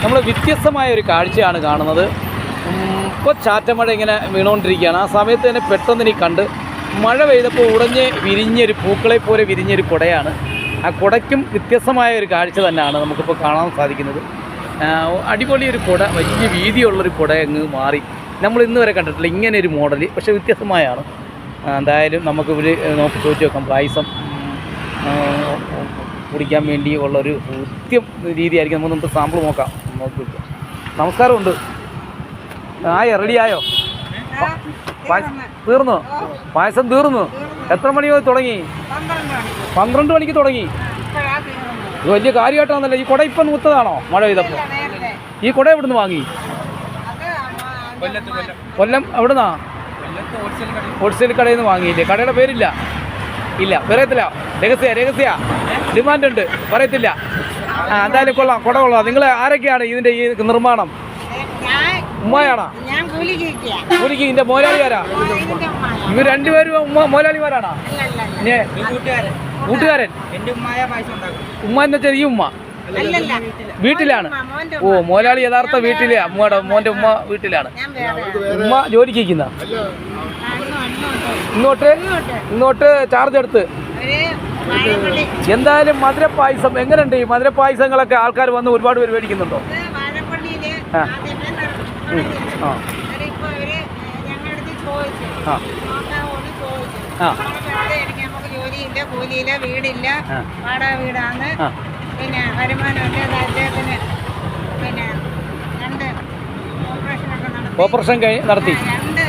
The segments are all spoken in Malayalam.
നമ്മൾ വ്യത്യസ്തമായ ഒരു കാഴ്ചയാണ് കാണുന്നത്. ഇപ്പോൾ ചാറ്റമഴ ഇങ്ങനെ വീണുകൊണ്ടിരിക്കുകയാണ്. ആ സമയത്ത് തന്നെ പെട്ടെന്ന് എനിക്ക് കണ്ട് മഴ പെയ്തപ്പോൾ ഉടഞ്ഞ് വിരിഞ്ഞൊരു പൂക്കളെ പോലെ വിരിഞ്ഞൊരു കുടയാണ്. ആ കുടയ്ക്കും വ്യത്യസ്തമായ ഒരു കാഴ്ച തന്നെയാണ് നമുക്കിപ്പോൾ കാണാൻ സാധിക്കുന്നത്. അടിപൊളി ഒരു കുട, വലിയ വീതിയുള്ളൊരു കുട അങ്ങ് മാറി. നമ്മൾ ഇന്ന് വരെ കണ്ടിട്ടില്ല ഇങ്ങനെ ഒരു മോഡൽ, പക്ഷേ വ്യത്യസ്തമായാണ്. എന്തായാലും നമുക്ക് ഇവർ നോക്കി ചോദിച്ചു നോക്കാം. പായസം കുടിക്കാൻ വേണ്ടി ഉള്ളൊരു കൃത്യം രീതിയായിരിക്കും. നമുക്ക് സാമ്പിൾ നോക്കാം. നോക്കി നമസ്കാരമുണ്ട്. റെഡിയായോ? തീർന്നു? പായസം തീർന്നു. എത്ര മണി തുടങ്ങി? 12 മണിക്ക് തുടങ്ങി. ഇത് വലിയ കാര്യമായിട്ടാണല്ലോ. ഈ കുട ഇപ്പം നൂത്തതാണോ മഴ പെയ്തപ്പോൾ? ഈ കുട എവിടുന്ന് വാങ്ങി? കൊല്ലം. എവിടുന്നാ? ഹോൾസെയിൽ കടയിൽ നിന്ന് വാങ്ങിയില്ലേ? കടയുടെ പേരില്ല? ഇല്ല, പറയത്തില്ല. രഹസ്യ ഡിമാൻഡ് ഉണ്ട്, പറയത്തില്ല. എന്തായാലും കൊള്ളാം, കുട കൊള്ളാം. നിങ്ങൾ ആരൊക്കെയാണ് ഇതിൻ്റെ ഈ നിർമ്മാണം? ഉമ്മയാണോ? കൂലിക്ക് ഇതിൻ്റെ മോലാളിമാരാ? ഇവർ രണ്ടുപേരും മോലാളിമാരാണോ? കൂട്ടുകാരൻ? ഉമ്മ എന്ന് വെച്ചാൽ ഈ ഉമ്മ വീട്ടിലാണ്? ഓ, മോലാളി യഥാർത്ഥ വീട്ടിലെ മോൻ്റെ ഉമ്മ വീട്ടിലാണ്. ഉമ്മ ജോലിക്ക് ഇരിക്കുന്ന? ഇങ്ങോട്ട് ചാർജ് എടുത്ത്. എന്തായാലും മധുരപ്പായസം എങ്ങനെയുണ്ട്? ഈ മധുരപ്പായസങ്ങളൊക്കെ ആൾക്കാർ വന്ന് ഒരുപാട് പേര് മേടിക്കുന്നുണ്ടോ? വീടില്ല, വാടക വീടാണ്. പിന്നെ വരുമാനമുണ്ട് അദ്ദേഹത്തിന്. പിന്നെ 2 ഓപ്പറേഷൻ നടത്തി. 2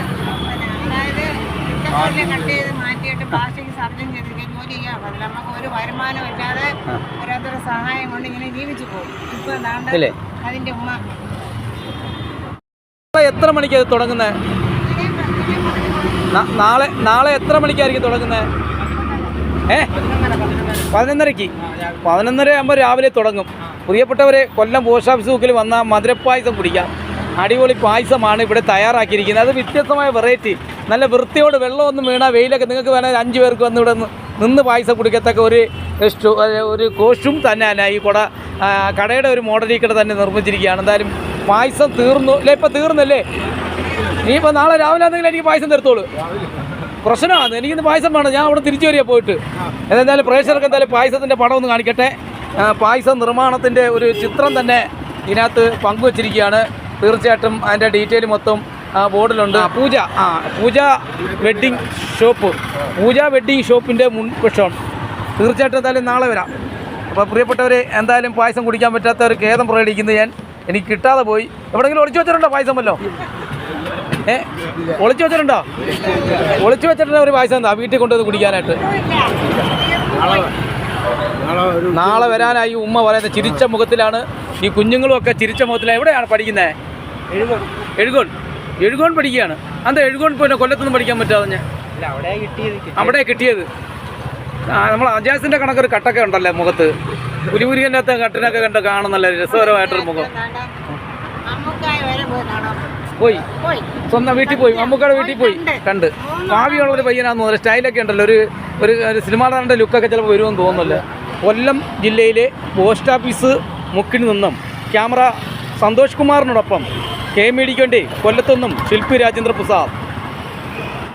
അതായത് ഇഷ്ടംപോലെ കട്ട് ചെയ്ത് മാറ്റിയിട്ട് പ്ലാസ്റ്റിക് സർജൻ ചെയ്തിരിക്കാൻ ജോലി ചെയ്യാൻ പറ്റില്ല. നമുക്ക് ഒരു വരുമാനം ഇല്ലാതെ ഓരോരുത്തരുടെ സഹായം കൊണ്ട് ഇങ്ങനെ ജീവിച്ചു പോകും. ഇപ്പൊ എന്താണ്ട് അതിന്റെ ഉമ്മ. എത്ര മണിക്കാണ് തുടങ്ങുന്നത്? നാളെ എത്ര മണിക്കായിരിക്കും തുടങ്ങുന്നത്? 11:30. 11:30 ആകുമ്പോൾ രാവിലെ തുടങ്ങും. പ്രിയപ്പെട്ടവരെ, കൊല്ലം പോസ്റ്റ് ഓഫീസ് മുക്കിൽ വന്ന മധുരപ്പായസം കുടിക്കാം. അടിപൊളി പായസമാണ് ഇവിടെ തയ്യാറാക്കിയിരിക്കുന്നത്. അത് വ്യത്യസ്തമായ വെറൈറ്റി, നല്ല വൃത്തിയോട് വെള്ളമൊന്നും വീണ വെയിലൊക്കെ നിങ്ങൾക്ക് വേണമെങ്കിൽ 5 പേർക്ക് വന്ന് ഇവിടെ നിന്ന് പായസം കുടിക്കത്തക്ക ഒരു കോസ്റ്റും തന്നെയല്ല ഈ കടയുടെ ഒരു മോഡലിൽ കൂടെ തന്നെ നിർമ്മിച്ചിരിക്കുകയാണ്. എന്തായാലും പായസം തീർന്നു അല്ലേ? ഇപ്പം തീർന്നല്ലേ? ഇനിയിപ്പോൾ നാളെ രാവിലെ ആണെങ്കിലും എനിക്ക് പായസം തരത്തോളൂ. പ്രശ്നമാണ്, എനിക്കിന്ന് പായസം വേണം. ഞാൻ അവിടെ തിരിച്ചു വരിക പോയിട്ട്. എന്തായാലും പ്രേക്ഷകർക്ക് എന്തായാലും പായസത്തിൻ്റെ പടം ഒന്ന് കാണിക്കട്ടെ. പായസ നിർമ്മാണത്തിൻ്റെ ഒരു ചിത്രം തന്നെ ഇതിനകത്ത് പങ്കുവച്ചിരിക്കുകയാണ്. തീർച്ചയായിട്ടും അതിൻ്റെ ഡീറ്റെയിൽ മൊത്തം ബോർഡിലുണ്ട്. പൂജ വെഡ്ഡിങ് ഷോപ്പ്, പൂജ വെഡ്ഡിങ് ഷോപ്പിൻ്റെ മുൻവശമാണ്. തീർച്ചയായിട്ടും എന്തായാലും നാളെ വരാം. അപ്പോൾ പ്രിയപ്പെട്ടവരെ, എന്തായാലും പായസം കുടിക്കാൻ പറ്റാത്ത ഒരു ഖേദം പ്രകടിക്കുന്നത് എനിക്ക് കിട്ടാതെ പോയി. എവിടെയെങ്കിലും ഒളിച്ചു വെച്ചിട്ടുണ്ടോ പായസം വല്ലോ? ഒളിച്ചു വെച്ചിട്ടുണ്ടോ? ഒളിച്ചു വെച്ചിട്ടുണ്ടോ ഒരു പായസം? എന്താ വീട്ടിൽ കൊണ്ടുവന്ന് കുടിക്കാനായിട്ട്? നാളെ വരാനായി ഉമ്മ പറയുന്നത്. ചിരിച്ച മുഖത്തിലാണ് ഈ കുഞ്ഞുങ്ങളും ഒക്കെ ചിരിച്ച മുഖത്തിലാണ്. എവിടെയാണ് പഠിക്കുന്നത്? എഴുകോൺ പഠിക്കുകയാണ്. എന്താ എഴുകോൺ പിന്നെ കൊല്ലത്തൊന്നും പഠിക്കാൻ പറ്റാതെ? അവിടെ കിട്ടിയത്. നമ്മൾ അജാസിൻ്റെ കണക്കൊരു കട്ടൊക്കെ ഉണ്ടല്ലേ മുഖത്ത്, പുലിമുരുകൻ്റെ അകത്ത് കട്ടിനൊക്കെ കണ്ട് കാണുന്നല്ലേ രസകരമായിട്ടൊരു മുഖം. പോയി സ്വന്തം വീട്ടിൽ പോയി, മമ്മൂക്കയുടെ വീട്ടിൽ പോയി കണ്ട്. ഭാവിയുള്ള ഒരു പയ്യനാന്ന് തോന്നുന്നു. സ്റ്റൈലൊക്കെ ഉണ്ടല്ലോ, ഒരു സിനിമാ നടൻ്റെ ലുക്കൊക്കെ ചിലപ്പോൾ വരുമെന്ന് തോന്നുന്നല്ലോ. കൊല്ലം ജില്ലയിലെ പോസ്റ്റ് ഓഫീസ് മുക്കിൽ നിന്നും ക്യാമറ സന്തോഷ് കുമാറിനോടൊപ്പം KMEDക്ക് വേണ്ടി കൊല്ലത്തുനിന്നും ശില്പി രാജേന്ദ്ര പ്രസാദ്.